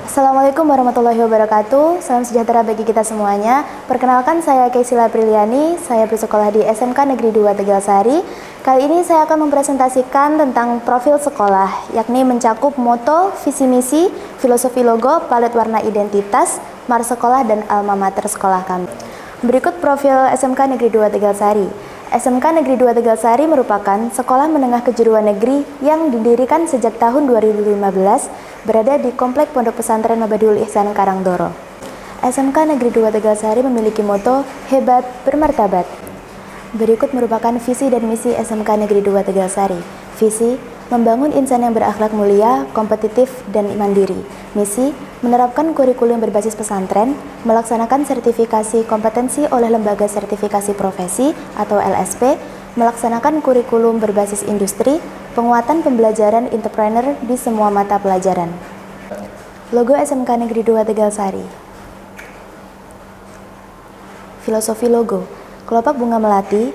Assalamualaikum warahmatullahi wabarakatuh. Salam sejahtera bagi kita semuanya. Perkenalkan, saya Kaisila Priliani. Saya bersekolah di SMK Negeri 2 Tegalsari. Kali ini saya akan mempresentasikan tentang profil sekolah, yakni mencakup moto, visi misi, filosofi logo, palet warna identitas, mar sekolah, dan alma mater sekolah kami. Berikut profil SMK Negeri 2 Tegalsari. SMK Negeri 2 Tegalsari merupakan sekolah menengah kejuruan negeri yang didirikan sejak tahun 2015, berada di Komplek Pondok Pesantren Mabadiul Ihsan Karangdoro. SMK Negeri 2 Tegalsari memiliki moto hebat bermartabat. Berikut merupakan visi dan misi SMK Negeri 2 Tegalsari. Visi, membangun insan yang berakhlak mulia, kompetitif, dan mandiri. Misi, menerapkan kurikulum berbasis pesantren, melaksanakan sertifikasi kompetensi oleh Lembaga Sertifikasi Profesi atau LSP, melaksanakan kurikulum berbasis industri, penguatan pembelajaran entrepreneur di semua mata pelajaran. Logo SMK Negeri 2 Tegalsari. Filosofi logo, kelopak bunga melati,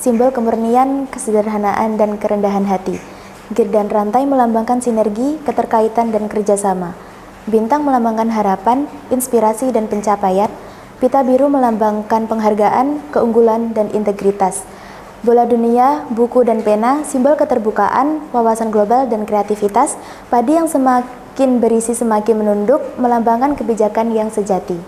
simbol kemurnian, kesederhanaan, dan kerendahan hati. Gir dan rantai melambangkan sinergi, keterkaitan, dan kerjasama. Bintang melambangkan harapan, inspirasi, dan pencapaian. Pita biru melambangkan penghargaan, keunggulan, dan integritas. Bola dunia, buku, dan pena, simbol keterbukaan, wawasan global, dan kreativitas. Padi yang semakin berisi semakin menunduk, melambangkan kebijakan yang sejati.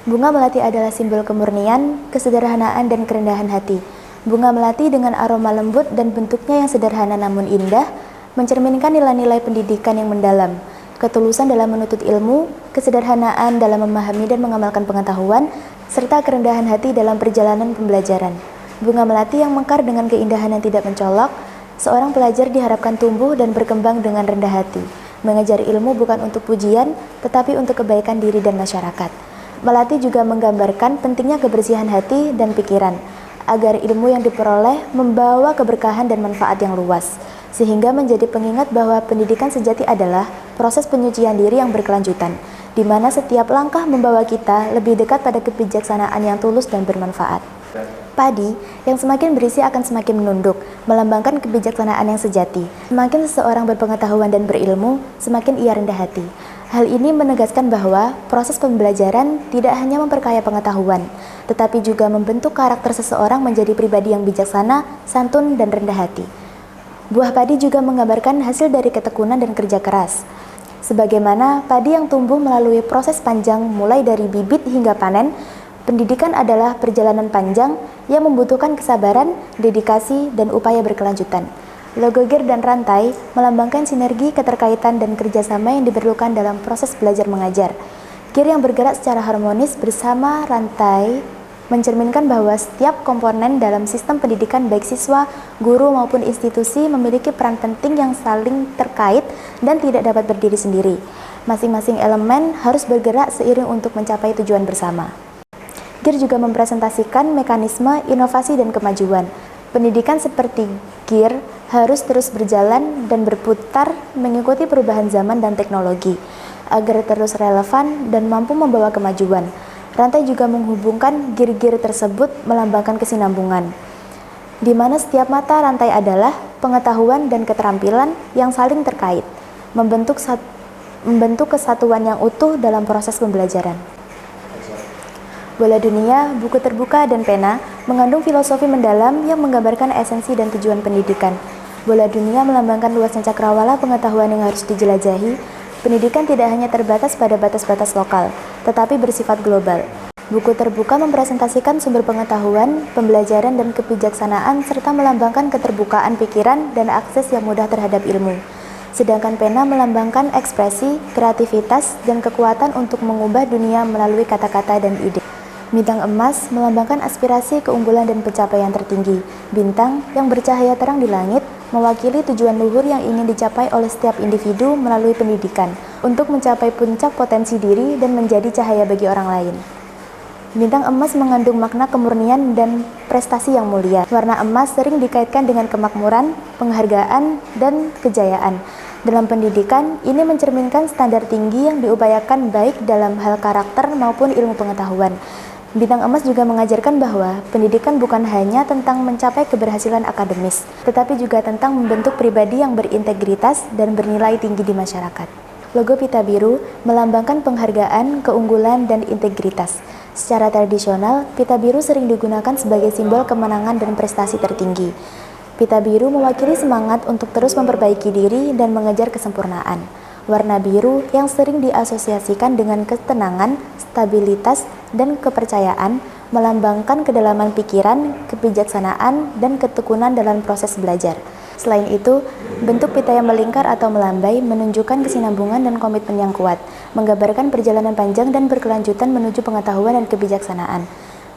Bunga melati adalah simbol kemurnian, kesederhanaan, dan kerendahan hati. Bunga melati dengan aroma lembut dan bentuknya yang sederhana namun indah, mencerminkan nilai-nilai pendidikan yang mendalam, ketulusan dalam menuntut ilmu, kesederhanaan dalam memahami dan mengamalkan pengetahuan, serta kerendahan hati dalam perjalanan pembelajaran. Bunga melati yang mekar dengan keindahan yang tidak mencolok, seorang pelajar diharapkan tumbuh dan berkembang dengan rendah hati, mengejar ilmu bukan untuk pujian, tetapi untuk kebaikan diri dan masyarakat. Melati juga menggambarkan pentingnya kebersihan hati dan pikiran, agar ilmu yang diperoleh membawa keberkahan dan manfaat yang luas, sehingga menjadi pengingat bahwa pendidikan sejati adalah proses penyucian diri yang berkelanjutan, di mana setiap langkah membawa kita lebih dekat pada kebijaksanaan yang tulus dan bermanfaat. Padi yang semakin berisi akan semakin menunduk, melambangkan kebijaksanaan yang sejati. Semakin seseorang berpengetahuan dan berilmu, semakin ia rendah hati. Hal ini menegaskan bahwa proses pembelajaran tidak hanya memperkaya pengetahuan, tetapi juga membentuk karakter seseorang menjadi pribadi yang bijaksana, santun, dan rendah hati. Buah padi juga menggambarkan hasil dari ketekunan dan kerja keras. Sebagaimana padi yang tumbuh melalui proses panjang mulai dari bibit hingga panen, pendidikan adalah perjalanan panjang yang membutuhkan kesabaran, dedikasi, dan upaya berkelanjutan. Logo gir dan rantai melambangkan sinergi, keterkaitan, dan kerjasama yang diperlukan dalam proses belajar mengajar. Gir yang bergerak secara harmonis bersama rantai mencerminkan bahwa setiap komponen dalam sistem pendidikan baik siswa, guru, maupun institusi memiliki peran penting yang saling terkait dan tidak dapat berdiri sendiri. Masing-masing elemen harus bergerak seiring untuk mencapai tujuan bersama. Gir juga mempresentasikan mekanisme inovasi dan kemajuan. Pendidikan seperti gir harus terus berjalan dan berputar mengikuti perubahan zaman dan teknologi, agar terus relevan dan mampu membawa kemajuan. Rantai juga menghubungkan gir-gir tersebut melambangkan kesinambungan, di mana setiap mata rantai adalah pengetahuan dan keterampilan yang saling terkait, membentuk kesatuan yang utuh dalam proses pembelajaran. Bola dunia, buku terbuka, dan pena mengandung filosofi mendalam yang menggambarkan esensi dan tujuan pendidikan. Bola dunia melambangkan luasnya cakrawala pengetahuan yang harus dijelajahi. Pendidikan tidak hanya terbatas pada batas-batas lokal, tetapi bersifat global. Buku terbuka mempresentasikan sumber pengetahuan, pembelajaran, dan kebijaksanaan, serta melambangkan keterbukaan pikiran dan akses yang mudah terhadap ilmu. Sedangkan pena melambangkan ekspresi, kreativitas, dan kekuatan untuk mengubah dunia melalui kata-kata dan ide. Bintang emas melambangkan aspirasi, keunggulan, dan pencapaian tertinggi. Bintang yang bercahaya terang di langit mewakili tujuan luhur yang ingin dicapai oleh setiap individu melalui pendidikan untuk mencapai puncak potensi diri dan menjadi cahaya bagi orang lain. Bintang emas mengandung makna kemurnian dan prestasi yang mulia. Warna emas sering dikaitkan dengan kemakmuran, penghargaan, dan kejayaan. Dalam pendidikan, ini mencerminkan standar tinggi yang diupayakan baik dalam hal karakter maupun ilmu pengetahuan. Bintang emas juga mengajarkan bahwa pendidikan bukan hanya tentang mencapai keberhasilan akademis, tetapi juga tentang membentuk pribadi yang berintegritas dan bernilai tinggi di masyarakat. Logo pita biru melambangkan penghargaan, keunggulan, dan integritas. Secara tradisional, pita biru sering digunakan sebagai simbol kemenangan dan prestasi tertinggi. Pita biru mewakili semangat untuk terus memperbaiki diri dan mengejar kesempurnaan. Warna biru yang sering diasosiasikan dengan ketenangan, stabilitas, dan kepercayaan melambangkan kedalaman pikiran, kebijaksanaan, dan ketekunan dalam proses belajar. Selain itu, bentuk pita yang melingkar atau melambai menunjukkan kesinambungan dan komitmen yang kuat, menggambarkan perjalanan panjang dan berkelanjutan menuju pengetahuan dan kebijaksanaan.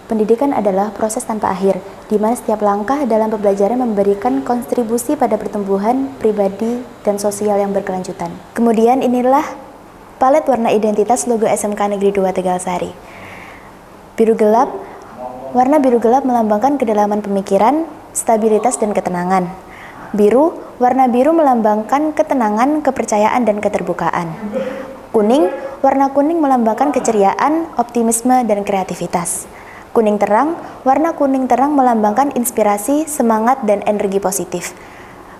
Pendidikan adalah proses tanpa akhir, di mana setiap langkah dalam pembelajaran memberikan kontribusi pada pertumbuhan pribadi dan sosial yang berkelanjutan. Kemudian inilah palet warna identitas logo SMK Negeri 2 Tegalsari. Biru gelap, warna biru gelap melambangkan kedalaman pemikiran, stabilitas, dan ketenangan. Biru, warna biru melambangkan ketenangan, kepercayaan, dan keterbukaan. Kuning, warna kuning melambangkan keceriaan, optimisme, dan kreativitas. Kuning terang, warna kuning terang melambangkan inspirasi, semangat, dan energi positif.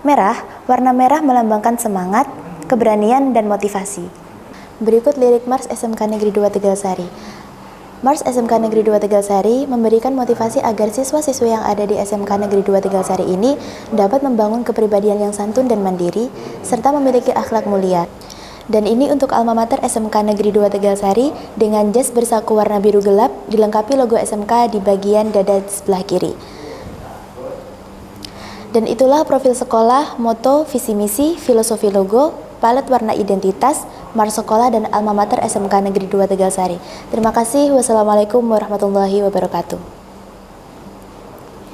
Merah, warna merah melambangkan semangat, keberanian, dan motivasi. Berikut lirik Mars SMK Negeri 2 Tegalsari. Mars SMK Negeri 2 Tegalsari memberikan motivasi agar siswa-siswi yang ada di SMK Negeri 2 Tegalsari ini dapat membangun kepribadian yang santun dan mandiri, serta memiliki akhlak mulia. Dan ini untuk alma mater SMK Negeri 2 Tegalsari dengan jas bersaku warna biru gelap, dilengkapi logo SMK di bagian dada sebelah kiri. Dan itulah profil sekolah, moto, visi misi, filosofi logo, palet warna identitas, Mars Sekolah dan Alma Mater SMK Negeri 2 Tegalsari. Terima kasih. Wassalamualaikum warahmatullahi wabarakatuh.